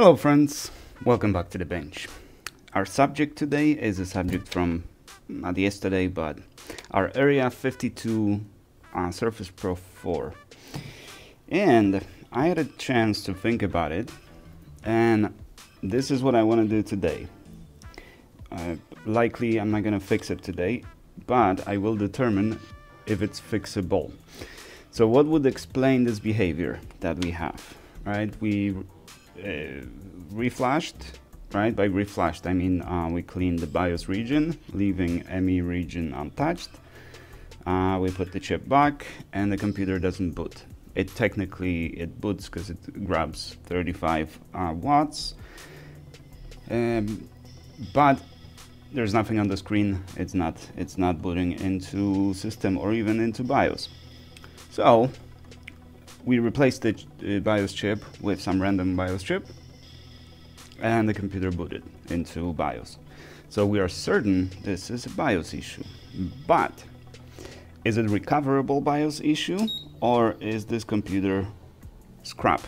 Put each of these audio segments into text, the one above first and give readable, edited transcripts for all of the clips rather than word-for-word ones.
Hello friends, welcome back to the bench. Our subject today is a subject from not yesterday, but our Area 52 Surface Pro 4. And I had a chance to think about it, and this is what I want to do today. Likely I'm not going to fix it today, but I will determine if it's fixable. So what would explain this behavior that we have, right? We reflashed, right? By reflashed I mean we cleaned the BIOS region, leaving ME region untouched. We put the chip back and the computer doesn't boot. It technically boots because it grabs 35 watts, but there's nothing on the screen. It's not booting into system or even into BIOS. So we replaced the BIOS chip with some random BIOS chip, and the computer booted into BIOS. So we are certain this is a BIOS issue. But is it a recoverable BIOS issue, or is this computer scrap?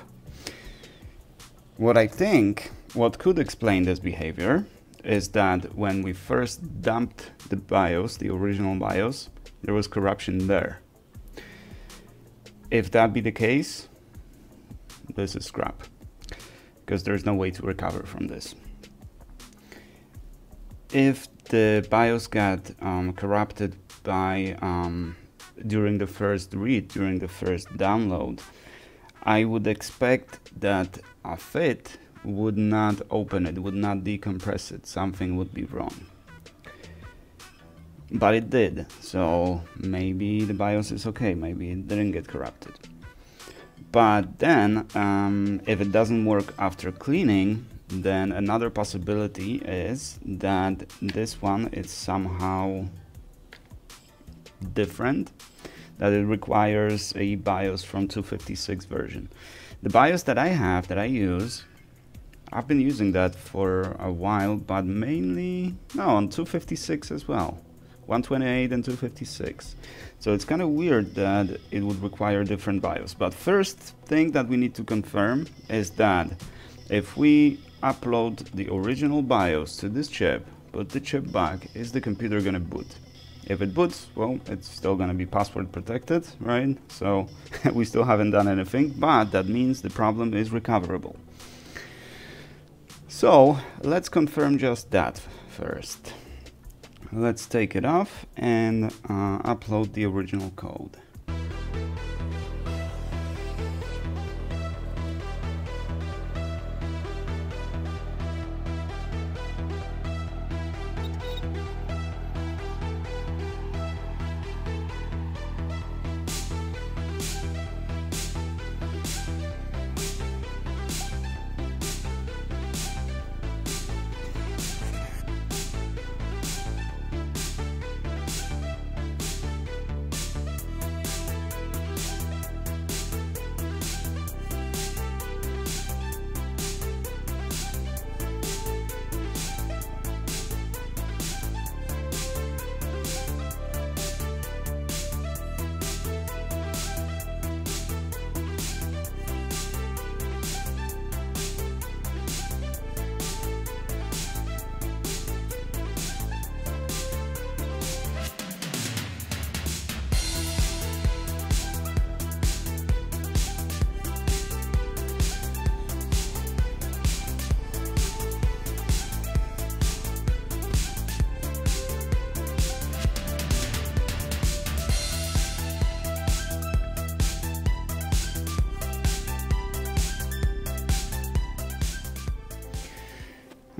What I think, what could explain this behavior is that when we first dumped the BIOS, the original BIOS, there was corruption there. If that be the case, this is scrap, because there's no way to recover from this. If the BIOS got corrupted by during the first read, during the first download, I would expect that a fit would not open it, would not decompress it. Something would be wrong. But it did, so maybe the BIOS is okay, maybe it didn't get corrupted. But then, if it doesn't work after cleaning, then another possibility is that this one is somehow different, that it requires a BIOS from 256 version. The BIOS that I have, that I use, I've been using that for a while, but mainly, no, on 256 as well. 128 and 256. So it's kind of weird that it would require different BIOS. But first thing that we need to confirm is that if we upload the original BIOS to this chip, put the chip back, is the computer going to boot? If it boots, well, it's still going to be password protected, right? So we still haven't done anything, but that means the problem is recoverable. So let's confirm just that first. Let's take it off and upload the original code.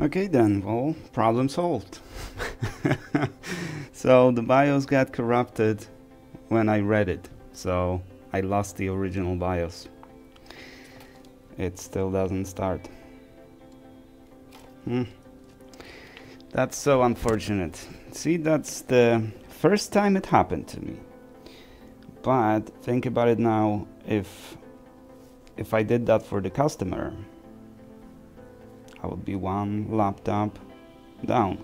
Okay then, well, problem solved. So the BIOS got corrupted when I read it, so I lost the original BIOS. It still doesn't start. That's so unfortunate. See, that's the first time it happened to me. But think about it now, if I did that for the customer, I would be one laptop down.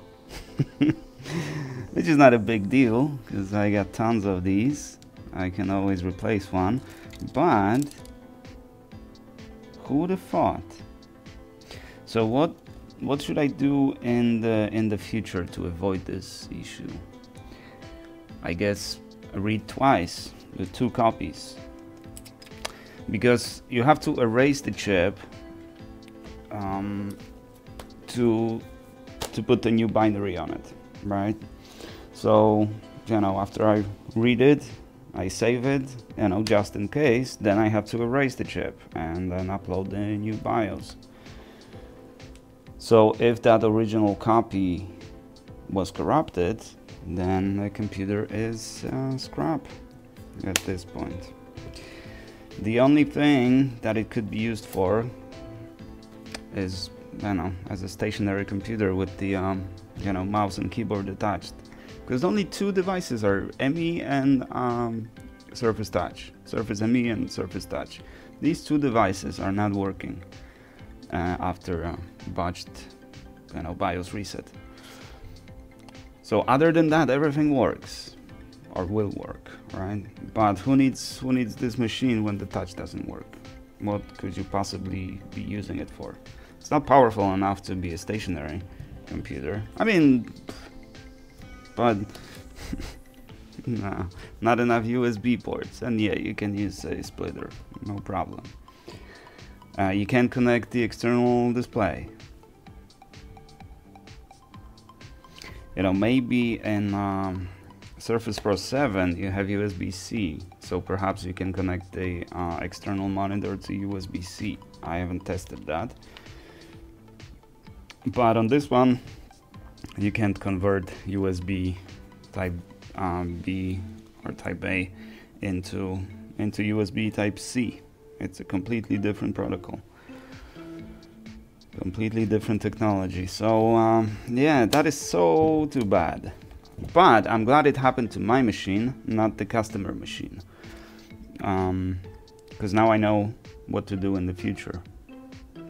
Which is not a big deal, because I got tons of these. I can always replace one. But who would have thought? So what should I do in the future to avoid this issue? I guess read twice with 2 copies, because you have to erase the chip to put the new binary on it, right? So, you know, after I read it, I save it, you know, just in case, then I have to erase the chip and then upload the new BIOS. So if that original copy was corrupted, then the computer is scrap at this point. The only thing that it could be used for is, you know, as a stationary computer with the you know, mouse and keyboard attached, because only 2 devices are ME and Surface Touch, Surface ME and Surface Touch. These 2 devices are not working after botched, you know, BIOS reset. So other than that, everything works or will work, right? But who needs this machine when the touch doesn't work? What could you possibly be using it for? It's not powerful enough to be a stationary computer. I mean, but no, not enough USB ports. And yeah, you can use a splitter, no problem. You can connect the external display. You know, maybe in Surface Pro 7 you have USB-C, so perhaps you can connect the external monitor to USB-C. I haven't tested that. But on this one, you can't convert USB type B or type A into USB type C. It's a completely different protocol, completely different technology. So yeah, that is so too bad. But I'm glad it happened to my machine, not the customer machine, because now I know what to do in the future.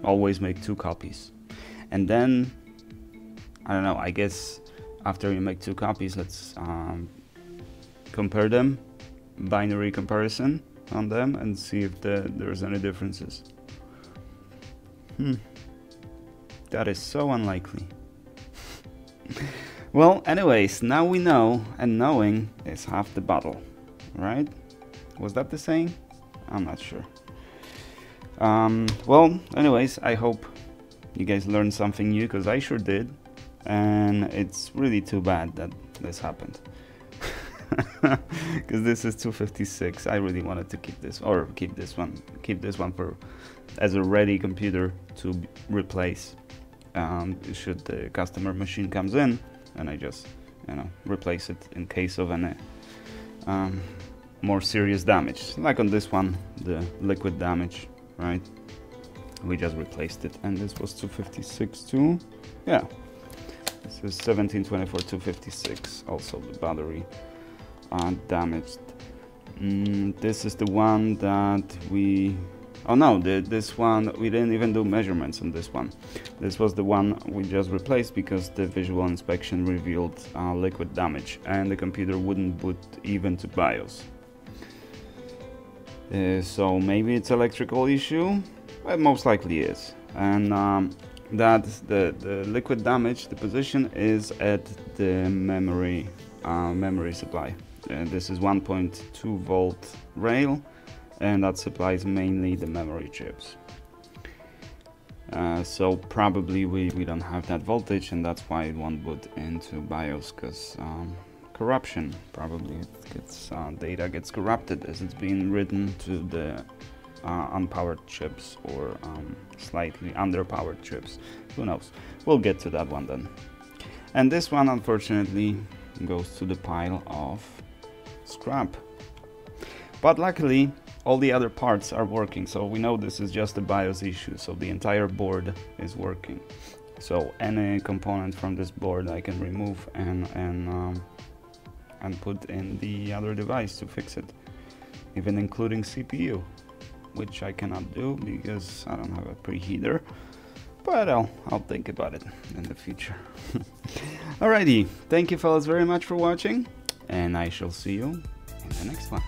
Always make 2 copies. And then, I don't know, I guess after you make 2 copies, let's compare them, binary comparison on them, and see if there's any differences. That is so unlikely. Well, anyways, now we know, and knowing is half the battle, right? Was that the saying? I'm not sure. Well, anyways, I hope you guys learned something new, because I sure did, and it's really too bad that this happened. Because this is 256. I really wanted to keep this, or keep this one for as a ready computer to replace should the customer machine comes in, and I just, you know, replace it in case of any more serious damage, like on this one, the liquid damage, right? We just replaced it, and this was 256 too. Yeah, this is 1724 256. Also the battery damaged. This is the one that we, oh no, this one we didn't even do measurements on this one. This was the one we just replaced because the visual inspection revealed liquid damage, and the computer wouldn't boot even to BIOS. So maybe it's electrical issue. It most likely is, and that the liquid damage, the position is at the memory supply. This is 1.2 volt rail, and that supplies mainly the memory chips. So probably we don't have that voltage, and that's why it won't boot into BIOS, because corruption, probably it gets data gets corrupted as it's being written to the unpowered chips, or slightly underpowered chips. Who knows? We'll get to that one then. And this one unfortunately goes to the pile of scrap. But luckily all the other parts are working, so we know this is just a BIOS issue, so the entire board is working. So any component from this board I can remove and put in the other device to fix it, even including CPU, which I cannot do because I don't have a preheater, but I'll think about it in the future. Alrighty, thank you fellas very much for watching, and I shall see you in the next one.